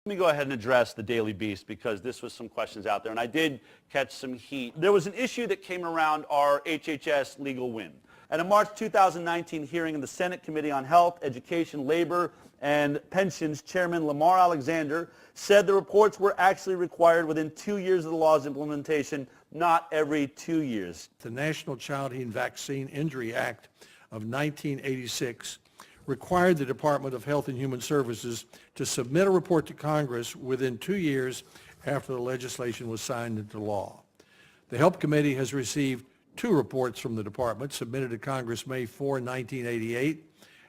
Let me go ahead and address the Daily Beast because this was some questions out there, and I did catch some heat. There was an issue that came around our HHS legal win. At a March 2019 hearing in the Senate Committee on Health, Education, Labor, and Pensions, Chairman Lamar Alexander said the reports were actually required within 2 years of the law's implementation, not every 2 years. The National Childhood Vaccine Injury Act of 1986 required the Department of Health and Human Services to submit a report to Congress within 2 years after the legislation was signed into law. The Health Committee has received 2 reports from the department submitted to Congress May 4, 1988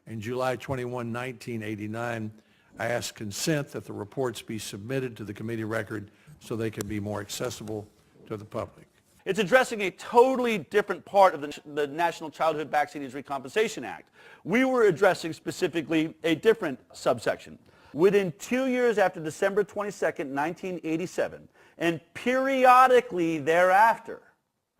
and July 21, 1989. I ask consent that the reports be submitted to the committee record so they can be more accessible to the public. It's addressing a totally different part of the National Childhood Vaccine Injury Compensation Act. We were addressing specifically a different subsection. Within 2 years after December 22nd, 1987, and periodically thereafter,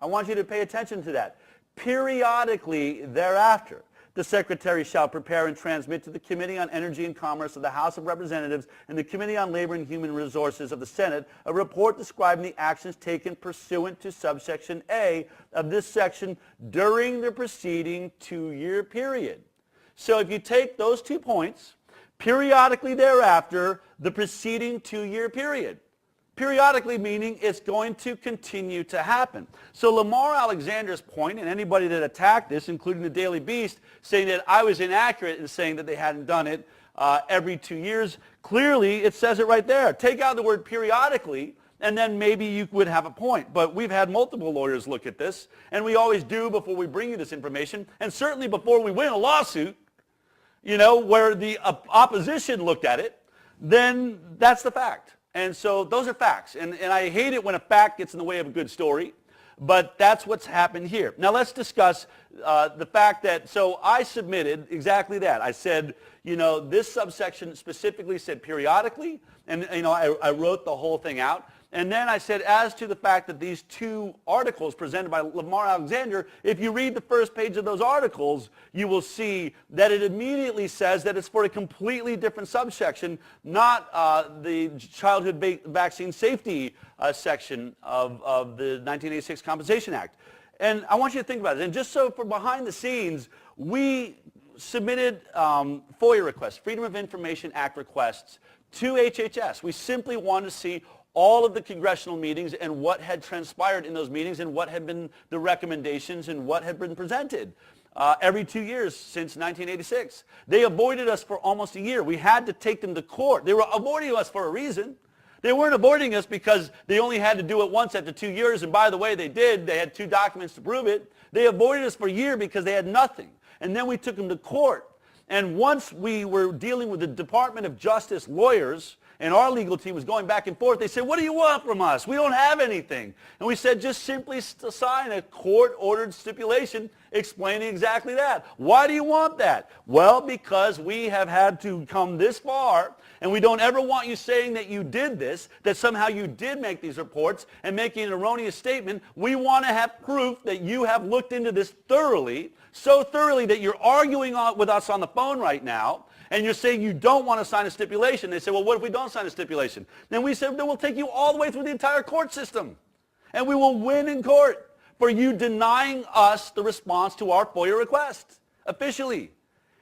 I want you to pay attention to that, periodically thereafter, the Secretary shall prepare and transmit to the Committee on Energy and Commerce of the House of Representatives and the Committee on Labor and Human Resources of the Senate a report describing the actions taken pursuant to subsection A of this section during the preceding 2-year period. So if you take those 2 points, periodically thereafter, the preceding 2-year period. Periodically meaning it's going to continue to happen. So Lamar Alexander's point, and anybody that attacked this, including the Daily Beast, saying that I was inaccurate in saying that they hadn't done it every 2 years, clearly it says it right there. Take out the word periodically, and then maybe you would have a point. But we've had multiple lawyers look at this, and we always do before we bring you this information, and certainly before we win a lawsuit, you know, where the opposition looked at it, then that's the fact. And so those are facts. And I hate it when a fact gets in the way of a good story, but that's what's happened here. Now let's discuss the fact that, so I submitted exactly that. I said, you know, this subsection specifically said periodically, and, you know, I wrote the whole thing out. And then I said, as to the fact that these 2 articles presented by Lamar Alexander, if you read the first page of those articles, you will see that it immediately says that it's for a completely different subsection, not the childhood vaccine safety section of the 1986 Compensation Act. And I want you to think about it. And just so for behind the scenes, we submitted FOIA requests, Freedom of Information Act requests, to HHS. We simply wanted to see all of the congressional meetings and what had transpired in those meetings and what had been the recommendations and what had been presented every 2 years since 1986. They avoided us for almost a year. We had to take them to court. They were avoiding us for a reason. They weren't avoiding us because they only had to do it once after 2 years, and by the way, they did. They had 2 documents to prove it. They avoided us for a year because they had nothing. And then we took them to court. And once we were dealing with the Department of Justice lawyers, and our legal team was going back and forth, they said, what do you want from us? We don't have anything. And we said, just simply sign a court-ordered stipulation explaining exactly that. Why do you want that? Well, because we have had to come this far, and we don't ever want you saying that you did this, that somehow you did make these reports and making an erroneous statement. We want to have proof that you have looked into this thoroughly, so thoroughly that you're arguing with us on the phone right now, and you're saying you don't want to sign a stipulation. They say, well, what if we don't sign a stipulation? Then we said, then we'll take you all the way through the entire court system. And we will win in court for you denying us the response to our FOIA request officially.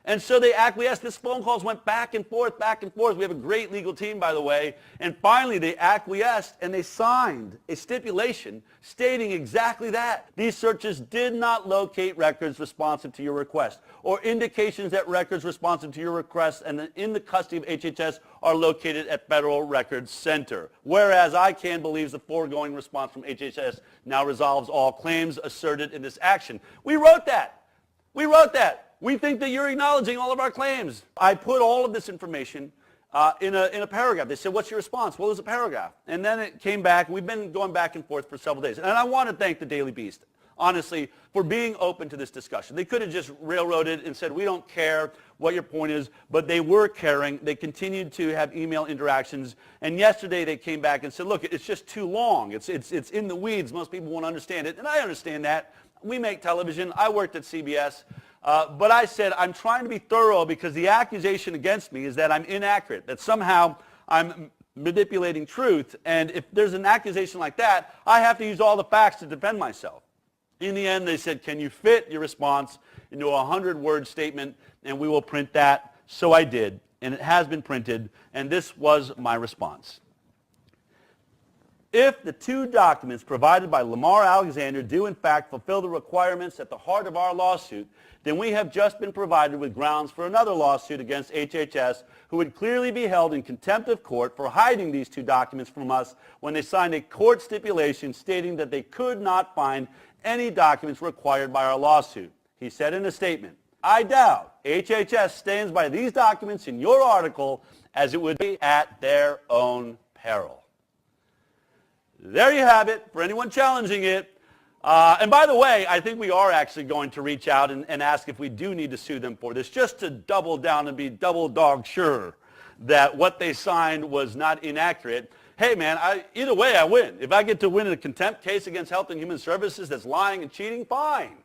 And so they acquiesced. This phone calls went back and forth, back and forth. We have a great legal team, by the way. And finally, they acquiesced, and they signed a stipulation stating exactly that. These searches did not locate records responsive to your request or indications that records responsive to your request and in the custody of HHS are located at Federal Records Center. Whereas ICANN believes the foregoing response from HHS now resolves all claims asserted in this action. We wrote that. We wrote that. We think that you're acknowledging all of our claims. I put all of this information in a paragraph. They said, what's your response? Well, it was a paragraph. And then it came back. We've been going back and forth for several days. And I want to thank the Daily Beast, honestly, for being open to this discussion. They could have just railroaded and said, we don't care what your point is, but they were caring. They continued to have email interactions. And yesterday they came back and said, look, it's just too long. It's in the weeds. Most people won't understand it. And I understand that. We make television. I worked at CBS. But I said, I'm trying to be thorough because the accusation against me is that I'm inaccurate, that somehow I'm manipulating truth. And if there's an accusation like that, I have to use all the facts to defend myself. In the end, they said, can you fit your response into a 100-word statement, and we will print that. So I did, and it has been printed, and this was my response. If the two documents provided by Lamar Alexander do in fact fulfill the requirements at the heart of our lawsuit, then we have just been provided with grounds for another lawsuit against HHS, who would clearly be held in contempt of court for hiding these two documents from us when they signed a court stipulation stating that they could not find any documents required by our lawsuit. He said in a statement, I doubt HHS stands by these documents in your article, as it would be at their own peril. There you have it, for anyone challenging it. And by the way, I think we are actually going to reach out and ask if we do need to sue them for this, just to double down and be double dog sure that what they signed was not inaccurate. Hey man, either way I win. If I get to win in a contempt case against Health and Human Services that's lying and cheating, fine.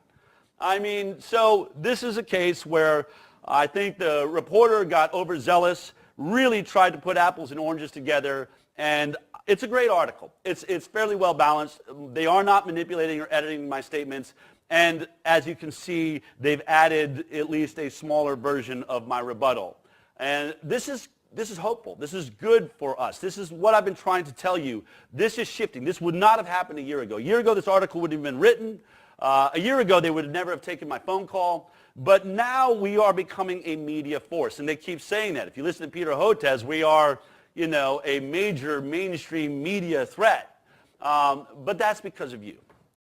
I mean, so this is a case where I think the reporter got overzealous, really tried to put apples and oranges together, and it's a great article. It's fairly well balanced. They are not manipulating or editing my statements. And as you can see, they've added at least a smaller version of my rebuttal. And this is hopeful. This is good for us. This is what I've been trying to tell you. This is shifting. This would not have happened a year ago. A year ago, this article would have been written. A year ago, they would never have taken my phone call. But now we are becoming a media force. And they keep saying that. If you listen to Peter Hotez, we are, a major mainstream media threat. But that's because of you.